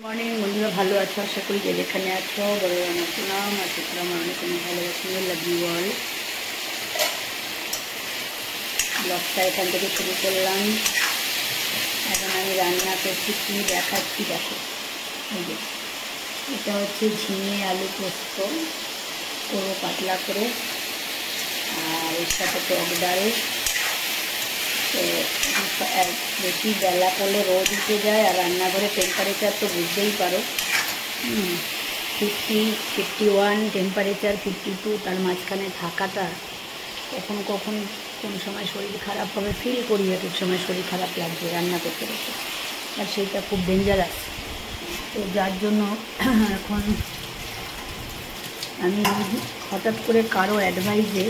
Morning বন্ধুরা, ভালো আছো? আশা করি যে যেখানে আছো বড় নাম আর ছোটরা আমার অনেক ভালো আছো। Love you all. ব্লগটা এখান থেকে শুরু করলাম। এখন আমি রান্না করছি, কি দেখাচ্ছি দেখো। এই যে এটা হচ্ছে ঝিঙে আলু পোস্ত করবো পাতলা করে, আর এর সাথে টক ডাল। তো বেশি বেলা করলে রোদ উঠে যায়, আর রান্নাঘরে টেম্পারেচার তো বুঝতেই পারো, 51 টেম্পারেচার, 52, তার মাঝখানে থাকাটা কখন কোন সময় শরীর খারাপ হবে ফিল করি, এক এক সময় শরীর খারাপ লাগবে রান্না করতে করতে, আর সেইটা খুব ডেঞ্জারাস। তো যার জন্য এখন আমি হঠাৎ করে কারো অ্যাডভাইসে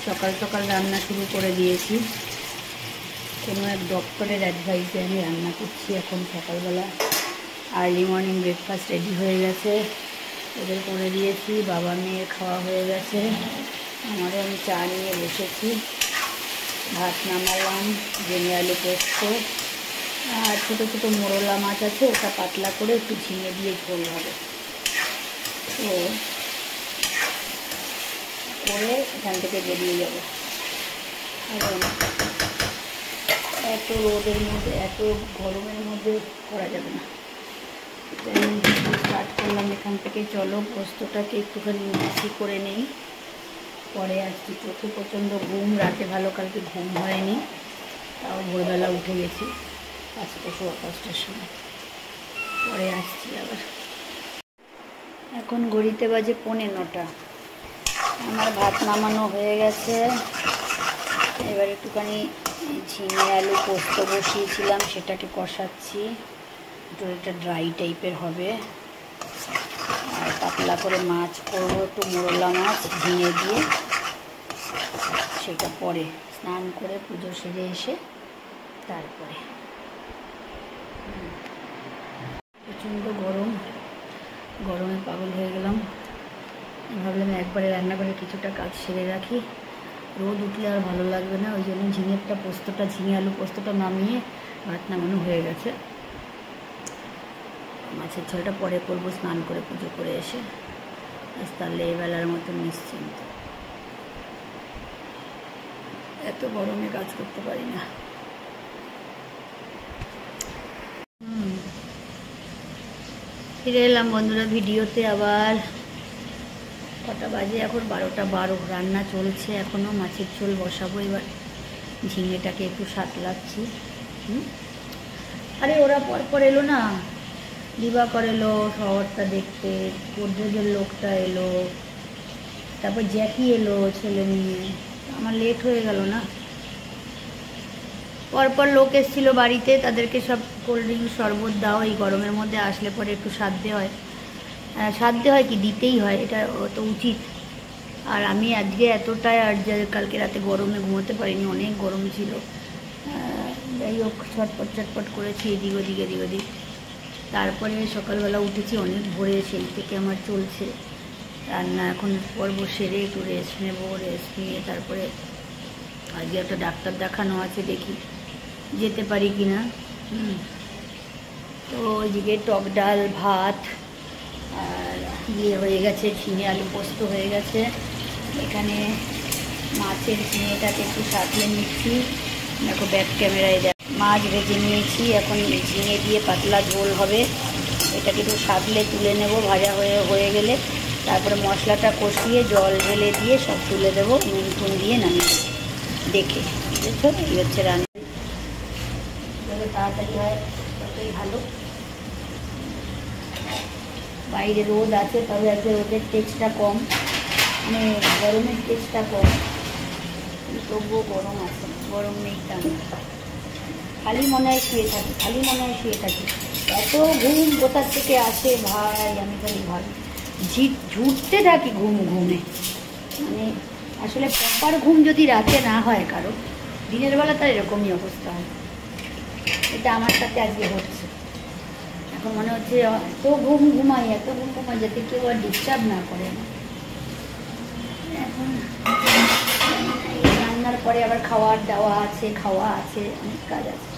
সকাল সকাল রান্না শুরু করে দিয়েছি। কোনো এক ডক্টরের অ্যাডভাইসে আমি রান্না করছি এখন সকালবেলা। আর্লি মর্নিং ব্রেকফাস্ট রেডি হয়ে গেছে, ওদের করে দিয়েছি, বাবা মেয়ে খাওয়া হয়ে গেছে, আমারও আমি চা নিয়ে বসেছি। ভাত নামালাম, ঝিঙে আলু পোস্ত, আর ছোটো ছোটো মোরলা মাছ আছে, ওটা পাতলা করে একটু ঝিঙে দিয়ে ঝোল হবে। তো করে এখান থেকে বেরিয়ে যাব। কারণ এত রোদের মধ্যে, এত গরমের মধ্যে করা যাবে না। স্টার্ট করলাম এখান থেকে। চলো পোস্তটাকে একটুখানি মিক্সি করে নিই, পরে আসছি। চোখে প্রচণ্ড ঘুম, রাতে ভালো কালকে ঘুম হয়নি, তাও ভোরবেলা উঠে গেছি 5:15টার সময়। পরে আসছি আবার। এখন ঘড়িতে বাজে 9:15। আমার ভাত নামানো হয়ে গেছে। এবার একটুখানি ঝিঙে আলু পোস্ত বসিয়েছিলাম, সেটাকে কষাচ্ছি। একটু এটা ড্রাই টাইপের হবে, আর পাতলা করে মাছ করবো, একটু মোরলা মাছ ঝিঙে দিয়ে। সেটা পরে স্নান করে পুজো সেরে এসে তারপরে। প্রচণ্ড গরমে পাগল হয়ে গেলাম। ভাবলাম একবারে রান্নাঘরে কিছুটা কাজ সেরে রাখি, রোদ উঠলে আর ভালো লাগবে না। ওই জন্য ঝিঙে আলু পোস্তটা নামিয়ে ভাত নামানো হয়ে গেছে। মাছের ঝোলটা পরে করবো স্নান করে পুজো করে এসে, তাহলে এবেলার মতো নিশ্চিন্ত। এত গরমে কাজ করতে পারি না। ফিরে এলাম বন্ধুরা ভিডিওতে আবার। কটা বাজে এখন? 12:12। রান্না চলছে এখনও, মাছের ঝোল বসাবো। এবার ঝিঙেটাকে একটু সাঁতলাচ্ছি। আরে ওরা পর এলো না, দিবাকর এলো শহরটা দেখতে, গোদরেজের লোকটা এলো, তারপর জ্যাকি এলো ছেলে নিয়ে। আমার লেট হয়ে গেল না। পরপর লোক এসেছিল বাড়িতে, তাদেরকে সব কোল্ড ড্রিঙ্কস শরবত দাও। এই গরমের মধ্যে আসলে পরে একটু সাধ্যে হয় কি, দিতেই হয়, এটা তো উচিত। আর আমি আজকে এতটাই কালকে রাতে গরমে ঘুমোতে পারিনি, অনেক গরম ছিল। যাই হোক, ছটপট করেছি এদিক ওদিক। তারপরে সকালবেলা উঠেছি অনেক ভোরে, সেই থেকে আমার চলছে রান্না। এখন পর্ব সেরে একটু রেস্ট নেবো, রেস্ট নিয়ে তারপরে আজকে একটা ডাক্তার দেখানো আছে, দেখি যেতে পারি কি না। তো ওইদিকে টক ডাল, ভাত, আর হয়ে গেছে, ঝিঙে আলু পোস্ত হয়ে গেছে। এখানে মাছের ঝিঙেটাকে একটু সাঁতলে নিচ্ছি, দেখো ব্যাক ক্যামেরায় মাছ ভেজে নিয়েছি। এখন ঝিঙে দিয়ে পাতলা ঝোল হবে, এটাকে একটু সাঁতলে তুলে নেব। ভাজা হয়ে গেলে তারপরে মশলাটা কষিয়ে জল ঢেলে দিয়ে সব তুলে দেবো, নুন টুন দিয়ে নামিয়ে দেবো দেখে। বুঝেছো? এই হচ্ছে রান্না। যত তাড়াতাড়ি হয় ততই ভালো। বাইরে রোদ আছে, তবে আজকে রোদের টেস্টটা কম, মানে গরমের টেস্টটা কম, তবুও গরম আছে, গরম নেই তা খালি মনে হয় শুয়ে থাকি। এত ঘুম কোথার থেকে আসে ভাই, আমি খালি ভাবি। ঝুটতে থাকি ঘুমে। মানে আসলে প্রপার ঘুম যদি রাতে না হয় কারো, দিনের বেলা তার এরকমই অবস্থা হয়। এটা আমার সাথে আজকে হচ্ছে। এখন মনে হচ্ছে এত ঘুম ঘুমাই যাতে কেউ আর ডিস্টার্ব না করে। এখন রান্নার পরে আবার খাওয়া আছে, অনেক কাজ আছে।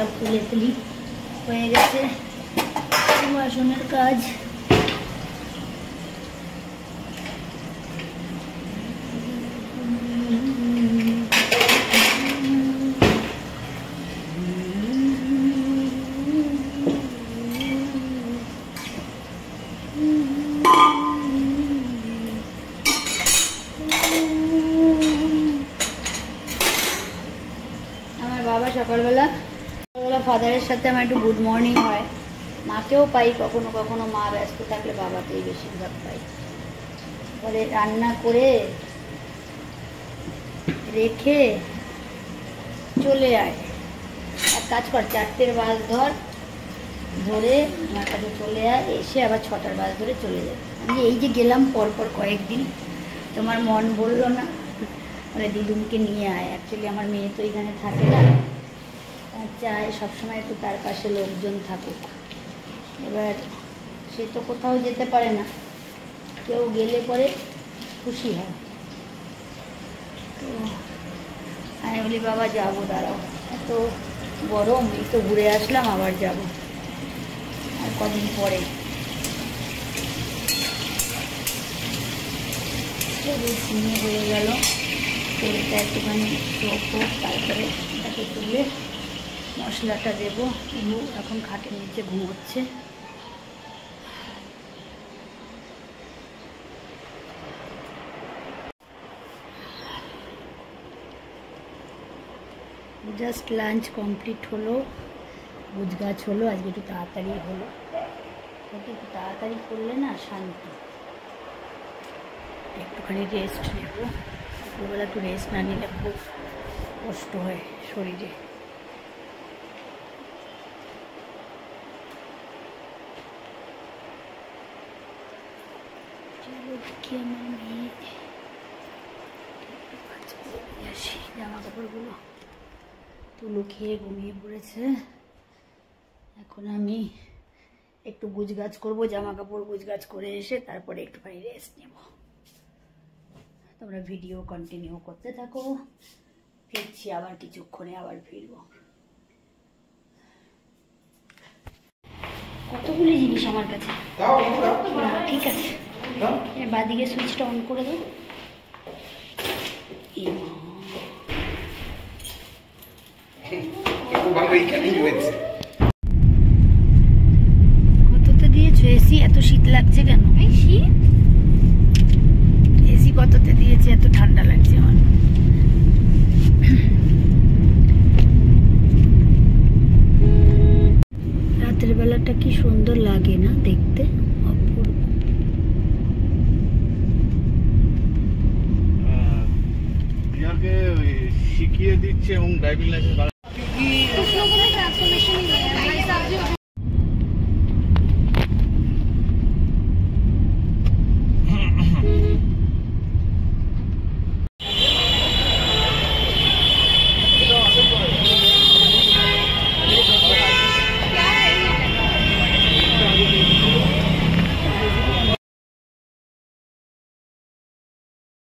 সব তুলে তুলি হয়ে গেছে বাসনের কাজ। বাবা সকালবেলা ফাদারের সাথে আমার একটু গুড মর্নিং হয়, মাকেও পাই কখনো কখনো, মা ব্যস্ত থাকলে বাবাকেই বেশিরভাগ পাই। পরে রান্না করে রেখে চলে আয়, এক কাজ কর 4টের বাস ধরে আমার কাছে চলে আয়, এসে আবার 6টার বাস ধরে চলে যায়। আমি এই যে গেলাম পরপর কয়েকদিন, তোমার মন বললো না মানে দিদুনকে নিয়ে আয়। অ্যাকচুয়ালি আমার মেয়ে তো এখানে থাকে না, চায় সবসময় একটু তার পাশে লোকজন থাকুক। এবার সে তো কোথাও যেতে পারে না, কেউ গেলে পরে খুশি হয়। তো আমি বলি বাবা যাবো, দাঁড়াও, এত গরম, এই তো ঘুরে আসলাম, আবার যাব আর কদিন পরে। নিয়ে হয়ে গেল, তেলটা একটুখানি হোক, তারপরে এটাকে তুলে মশলাটা দেবো। এখন খাটের নিচে ঘুমোচ্ছে। জাস্ট লাঞ্চ কমপ্লিট হলো, গুজগাছ হলো, আজকে একটু তাড়াতাড়ি হলো। একটু তাড়াতাড়ি করলে না শান্তি। একটুখানি রেস্ট নেব, দুপুরবেলা একটু রেস্ট না নিলে খুব কষ্ট হয় শরীরে। কি আমার মেয়ে আসি, জামা কাপড়গুলো তুলো খেয়ে ঘুমিয়ে পড়েছে। এখন আমি একটু গুজগাছ করবো, জামা কাপড় গুজগাছ করে এসে তারপরে একটুখানি রেস্ট নেব। তোমরা ভিডিও কন্টিনিউ করতে থাকো, ফিরছি আবার কিছুক্ষণে, আবার ফিরবো। কতগুলি জিনিস আমার কাছে, ঠিক আছে। বাদিকে সুইচটা অন করে দাও। কততে দিয়েছো এসি? এত শীত লাগছে কেন? এসি কততে দিয়েছে? এত ঠান্ডা লাগছে আমার। রাতের বেলাটা কি সুন্দর লাগে না দেখতে, অপূর্ব। শিখিয়ে দিচ্ছে এবং ড্রাইভিং লাইসেন্স